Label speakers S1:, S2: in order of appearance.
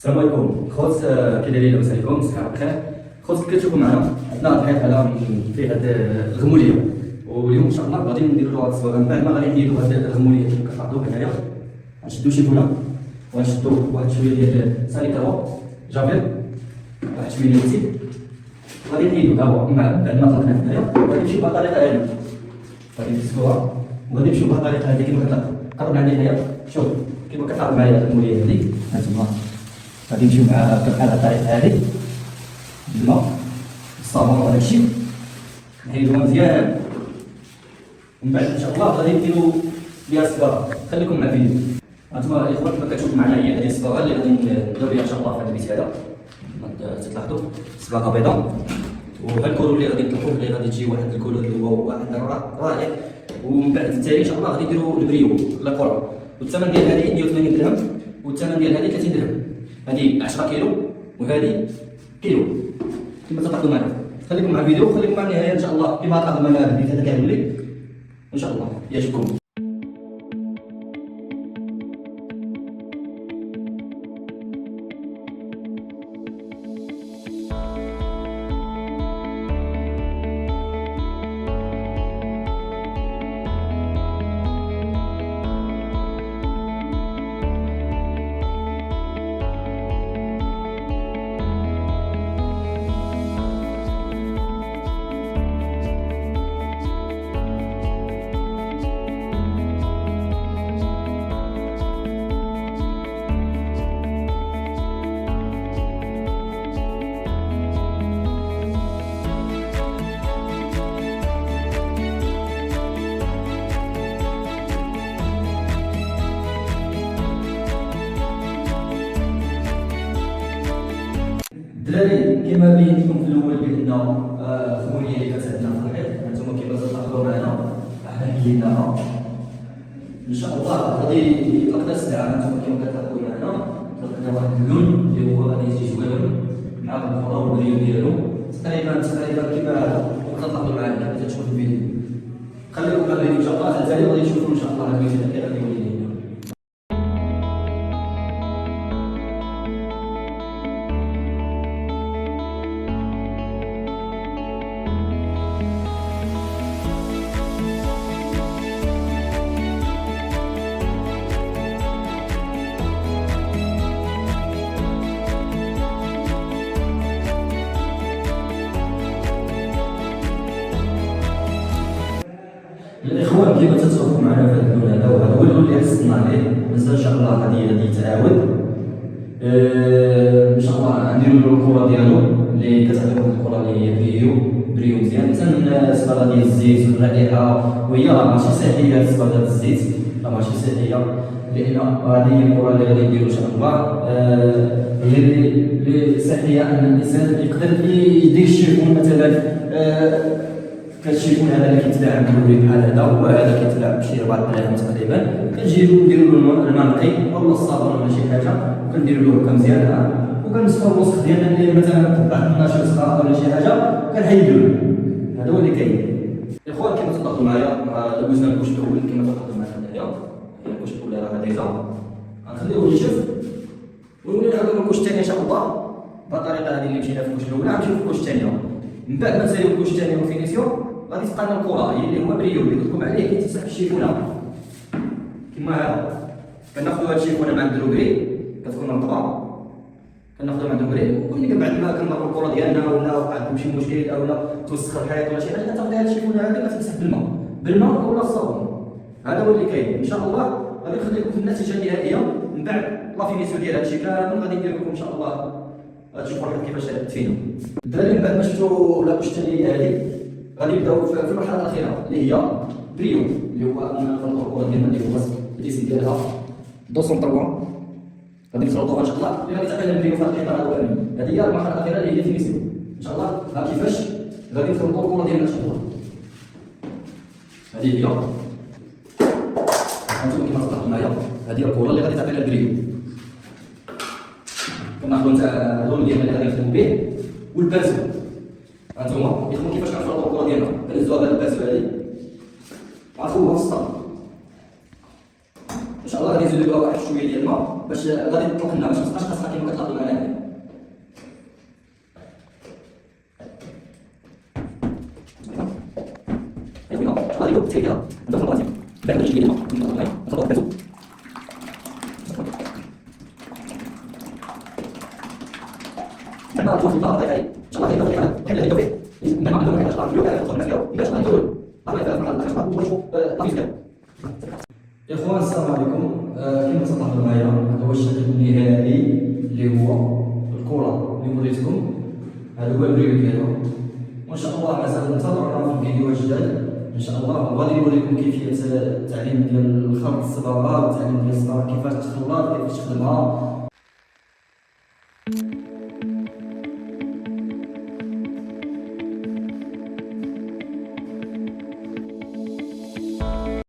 S1: السلام عليكم خوت، كي دايرين؟ لاباس عليكم؟ صحة بخير. خوت كي كتشوفوا معنا عندنا الحيط هذا فيه هاد الغموليه، واليوم ان شاء الله غادي نديروا له هاد الصباغه. من بعد ما غادي نديروا هاد الغموليه كما كتلاحظوا هنايا، غنشدوا شيفونا وغنشدوا واحد شويه ديال ساليكاو جافيل، واحد شويه ديال الزيت، وغادي نحيدو ها هو. من بعد ما طلقنا هنايا غادي نمشيو بهاد الطريقه هادي، غادي نمسكوها وغادي نمشيو بهاد الطريقه هادي كما كتلاحظوا. قرب عندي هنايا، شوف كما كتلاحظوا معايا الغموليه هادي هانتوما. غادي نمشيو بحال الطريقه هادي بالماء بالصابون وهذا الشيء، نحيدوها مزيان. ومن بعد ان شاء الله غادي نديرو بها الصباغه. خليكم مع الفيديو. هانتوما الاخوان كما كتشوفوا معنا هي هذه الصباغه اللي غادي نديرو بها ان شاء الله في هذا البيت هذا. كما تلاحظوا صباغه بيضاء، وهاد الكولور اللي غادي نطلقوه اللي غادي تجي واحد الكولور اللي هو واحد رائع. ومن بعد التالي ان شاء الله غادي نديرو البريو لا كره، والثمن ديال هذه 180 درهم، والثمن ديال هذه 30 درهم. هذه 10 كيلو وهذه كيلو كما تلاحظوا معنا. خليكم مع الفيديو وخليكم مع النهايه ان شاء الله. كما تلاحظوا معنا البيت هذا كيولي ان شاء الله يعجبكم. الدراري كما بينت لكم في الاول بان الغموليه اللي كانت عندنا في الحيط هانتوما كما تلاحظوا معنا حنا كليناها ان شاء الله. غادي طلقنا السلعه هانتوما كما كتلاحظوا معنا، طلقنا واحد اللون اللي هو غادي يجي زوين مع الكره والبريو ديالو تقريبا كما تلاحظوا معنا حتى تشوفوا الفيديو. خليكم مع الفيديو ان شاء الله، حتى غادي تشوفوا ان شاء الله الفيديو اللي غادي يولي لنا. الاخوان كما تشوفوا معنا في هذا اللون هذا، وهذا هو اللون اللي حسنا عليه. مازال ان شاء الله غادي يتعاود ان شاء الله. نديروا له الكره ديالو اللي كتعطيكم الكره اللي هي بريو مزيان. حتى الصباغه ديال الزيت والرائحه، وهي راه ماشي صحيه الصباغه ديال الزيت، راه ماشي صحيه، لان هذه الكره اللي غادي نديرو ان شاء الله هي اللي صحيه ان الانسان يقدر يدير الشيفون مثلا. كتشوفون هذا اللي كيتباع بالوري بحال هذا، وهذا كيتباع بشي 4 دراهم تقريبا. كنجيبو نديرو له الماء نقي اولا الصابون ولا شي حاجه، وكنديرو له هكا مزيان، وكنمسحو الوسخ ديالنا اللي مثلا بعضنا شي وسخه ولا شي حاجه كنحيدو. هذا هو اللي كاين. الاخوان كما تلاحظوا معايا دوزنا الكوش الاول كما تلاحظوا معايا هنايا، هي الكوش الاولى راه دايزه. غنخليوه ينشف ونولي نعاودو الكوش الثانيه ان شاء الله بالطريقه هذه اللي مشينا في الكوش الاولى. غنمشيو في الكوش الثانيه. من بعد ما نساليو الكوش الثانيه وفينيسيون غادي تبقى لنا الكره هي اللي هو بريو اللي قلت لكم عليه كيتمسح بالشيفونه كما هذا. كناخذوا هذا الشيفونه مع الدروغري كتكون مرطبه، كناخذوها مع الدروغري، وملي بعد ما كنضربوا الكره ديالنا ولا وقع لكم شي مشكل او لا توسخ الحيط ولا شي حاجه، كتاخذ هذا الشيفونه هذا كتمسح بالماء ولا الصابون. هذا هو اللي كاين. ان شاء الله غادي نخلي لكم في النتيجه النهائيه من بعد لا فينيسيون ديال هذا الشيء كامل. غادي ندير لكم ان شاء الله تشوفوا راحت كيفاش تفينا. الدراري من بعد ما شفتوا لا كوش الثانيه هذه غادي نبداو في المرحله الاخيره اللي هي بريو، اللي هو نخلطوا الكره ديالنا اللي هو الديسي ديالها 203. غادي نخلطوها ان شاء الله اللي غادي تعطينا البريو في القطار هذا كامل. هذه هي المرحله الاخيره اللي هي فينيسيون ان شاء الله. ها كيفاش غادي نخلطوا الكره ديالنا ان شاء الله. هذه هي هانتوما كما تلاحظوا معايا، هذه الكره اللي غادي تعطينا البريو. كناخذوا اللون ديالنا اللي غادي نخدموا به والبازو. هانتوما يخدموا كيفاش كنخلطوا الكره ديالنا. كنهزوا هذا البازو هذه عطوها في السطح ان شاء الله. غادي غادي نزيدو لها واحد شويه ديال الماء باش غادي تطلق لنا باش ما تبقاش خاصنا كيما كتلاحظوا معنا هنا. غادي نبداو بالتركه ندخلوا البلاصه بعد ما نجي الماء نخلطوا الكاسو ما تشوف البلاصه هاي ان شاء الله غادي نخليها بحال اللي فيه ما عندهم حاجه اخرى اليوم غادي نخلصوا الناس باش ندخلوا طبيعي في المرحله ونشوفوا الطريق ديالو. يا اخوان السلام عليكم. كما تلاحظوا معايا هذا هو الشكل النهائي اللي هو الكره اللي وريتكم، هذا هو البريو ديالها، وان شاء الله مازال انتظرونا في الفيديوهات الجايه ان شاء الله. وغادي نوريكم كيفيه التعليم ديال الخلط الصباغه والتعليم ديال الصباغه كيفاش تخلط كيفاش تخدمها.